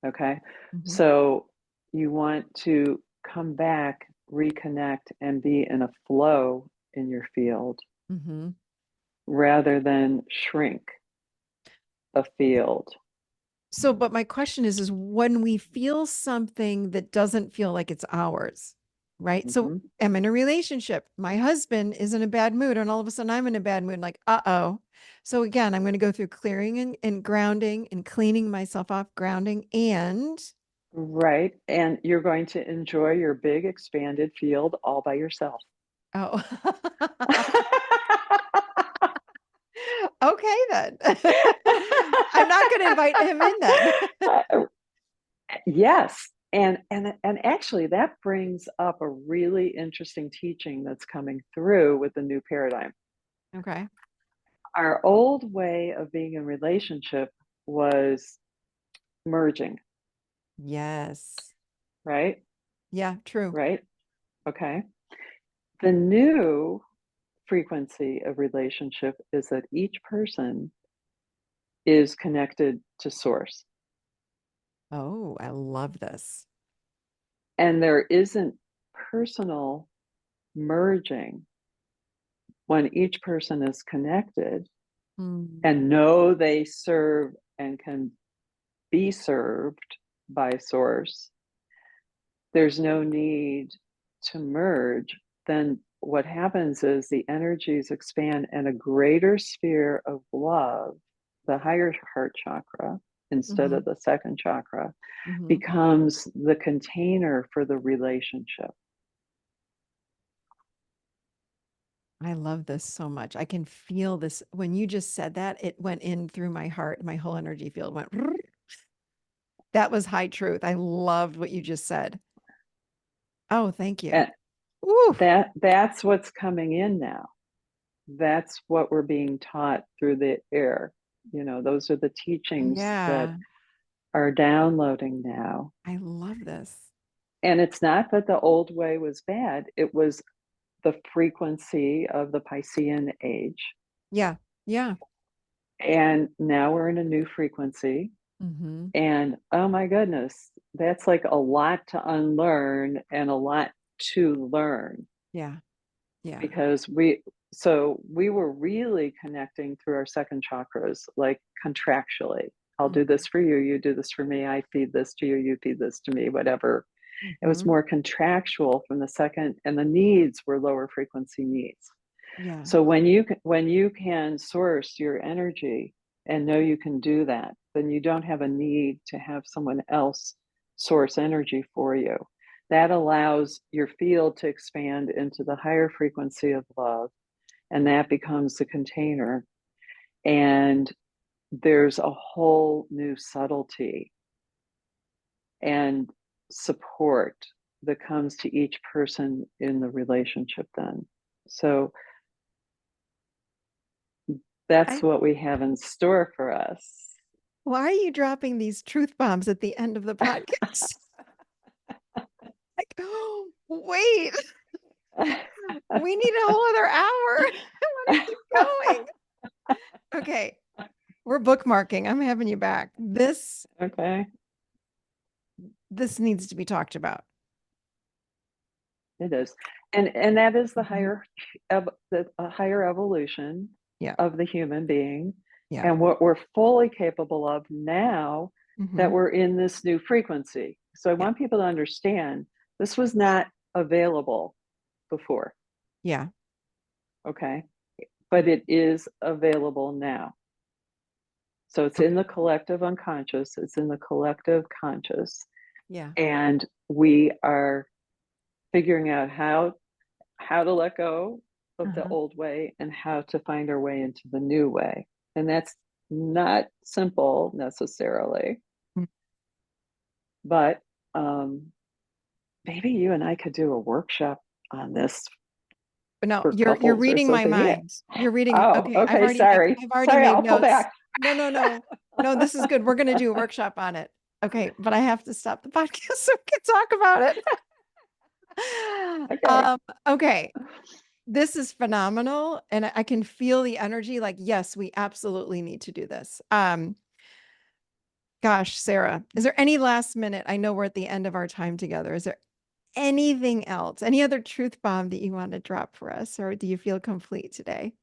Okay. Mm-hmm. So you want to come back, reconnect, and be in a flow in your field Mm-hmm. rather than shrink a field. So, but my question is when we feel something that doesn't feel like it's ours, right? So Hmm. I'm in a relationship. My husband is in a bad mood, and all of a sudden I'm in a bad mood, like, uh-oh. So again, I'm going to go through clearing and grounding and cleaning myself off, grounding and Right. And you're going to enjoy your big expanded field all by yourself. oh. Okay then. I'm not going to invite him in then. Yes. And actually that brings up a really interesting teaching that's coming through with the new paradigm. Okay. Our old way of being in relationship was merging, Yes. right? Yeah, true. Right? Okay. The new frequency of relationship is that each person is connected to source. Oh, I love this. And there isn't personal merging when each person is connected Mm. and know they serve and can be served by source. There's no need to merge. Then what happens is the energies expand and a greater sphere of love, the higher heart chakra, instead Mm-hmm. of the second chakra, Mm-hmm. becomes the container for the relationship. I love this so much. I can feel this. When you just said that, it went in through my heart. My whole energy field went. That was high truth. I loved what you just said. Oh, thank you. And Ooh, that's what's coming in now. That's what we're being taught through the air. You know, those are the teachings that yeah. are downloading now. I love this. And it's not that the old way was bad, it was the frequency of the Piscean age. Yeah. Yeah. And now we're in a new frequency. Mm-hmm. And oh my goodness, that's like a lot to unlearn and a lot to learn Yeah. Yeah. because we were really connecting through our second chakras, like contractually. I'll do Mm-hmm. this for you, you do this for me, I feed this to you, you feed this to me, whatever. It was Mm-hmm. more contractual from the second, and the needs were lower frequency needs. Yeah. So when you can source your energy and know you can do that, then you don't have a need to have someone else source energy for you. That allows your field to expand into the higher frequency of love, and that becomes the container. And there's a whole new subtlety and support that comes to each person in the relationship then. So that's I, what we have in store for us. why are you dropping these truth bombs at the end of the podcast? Like, oh, wait, we need a whole other hour. I want to keep going. Okay. We're bookmarking. I'm having you back. Okay, This needs to be talked about. it is, and that is the Mhm. higher higher evolution Yeah. of the human being, Yeah. and what we're fully capable of now that Hmm. we're in this new frequency. So I Yeah. want people to understand this was not available before, Yeah. okay, but it is available now. So it's in the collective unconscious, it's in the collective conscious, Yeah. and we are figuring out how to let go of the old way and how to find our way into the new way. And that's not simple necessarily, Mm. but maybe you and I could do a workshop on this But no, for you're couples or reading my something. Yeah. mind. You're reading. Oh, Okay, okay. Sorry. I've already Sorry. made I'll pull notes. back. No, no, no. No, this is good. We're going to do a workshop on it. Okay, but I have to stop the podcast so we can talk about it. Okay. Okay. This is phenomenal. And I can feel the energy. Like, yes, we absolutely need to do this. Gosh, Sarah, is there any last minute? I know we're at the end of our time together. Is there anything else? Any other truth bomb that you want to drop for us? Or do you feel complete today?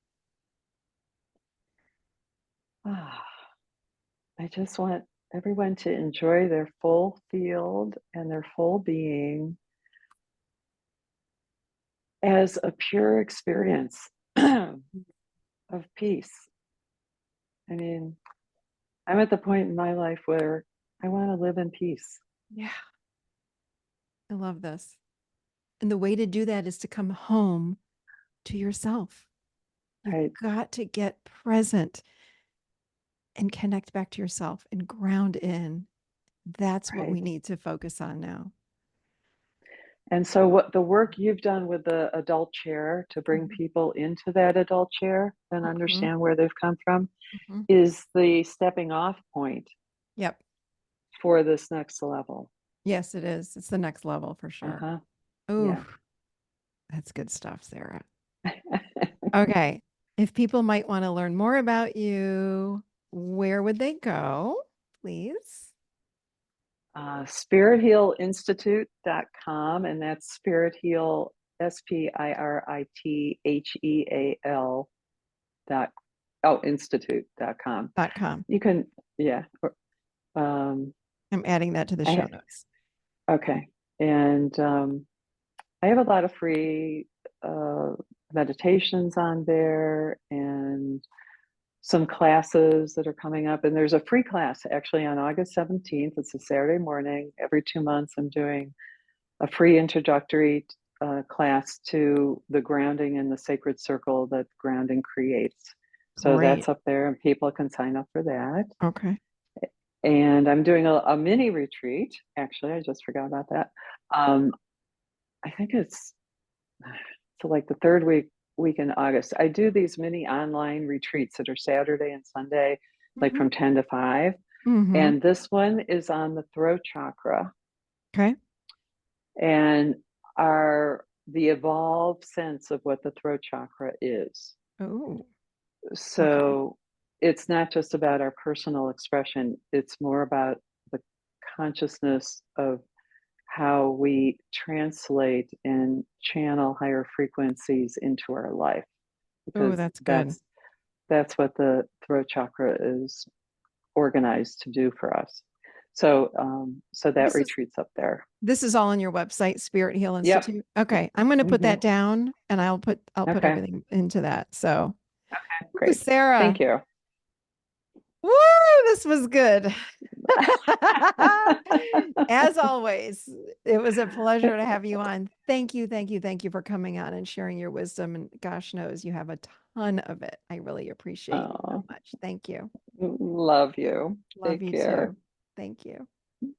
I just want everyone to enjoy their full field and their full being as a pure experience of peace. I mean, I'm at the point in my life where I want to live in peace. Yeah, I love this. And the way to do that is to come home to yourself. You've Right, got to get present and connect back to yourself and ground in. That's what we right. need to focus on now. And so, what the work you've done with the adult chair to bring Mhm. people into that adult chair and Mhm. understand where they've come from Mhm. is the stepping off point Yep. for this next level. Yes, it is. It's the next level for Uh sure. huh. Oh, Yeah. that's good stuff, Sarah. Okay. If people might want to learn more about you, where would they go, please? SpiritHealInstitute.com, and that's Spirit Heal, SpiritHeal dot, oh, institute.com. .com. You can, yeah. I'm adding that to the show I, notes. okay. And I have a lot of free meditations on there and some classes that are coming up. And there's a free class actually on August 17th. It's a Saturday morning. Every 2 months, I'm doing a free introductory class to the grounding and the sacred circle that grounding creates. So Great. that's up there, and people can sign up for that. Okay. And I'm doing a mini retreat. Actually, I just forgot about that. I think it's so like the third week in August. I do these mini online retreats that are Saturday and Sunday, like Mhm. from 10 to 5. Mhm. And this one is on the throat chakra Okay. and the evolved sense of what the throat chakra is. Oh, okay. So it's not just about our personal expression, it's more about the consciousness of how we translate and channel higher frequencies into our life, Oh, because that's good. that's what the throat chakra is organized to do for us. So so that This is retreats up there. this is all on your website, Spirit Heal Yep. Institute. Okay. I'm going to put Hmm. that down and I'll put Okay. everything into that. So, ooh, Great. Thank Sarah. you. Woo, this was good. As always, it was a pleasure to have you on. Thank you, thank you, thank you for coming on and sharing your wisdom. And gosh knows you have a ton of it. I really appreciate you so Oh, much. Thank you. love you. Love Take you care. too. Thank you.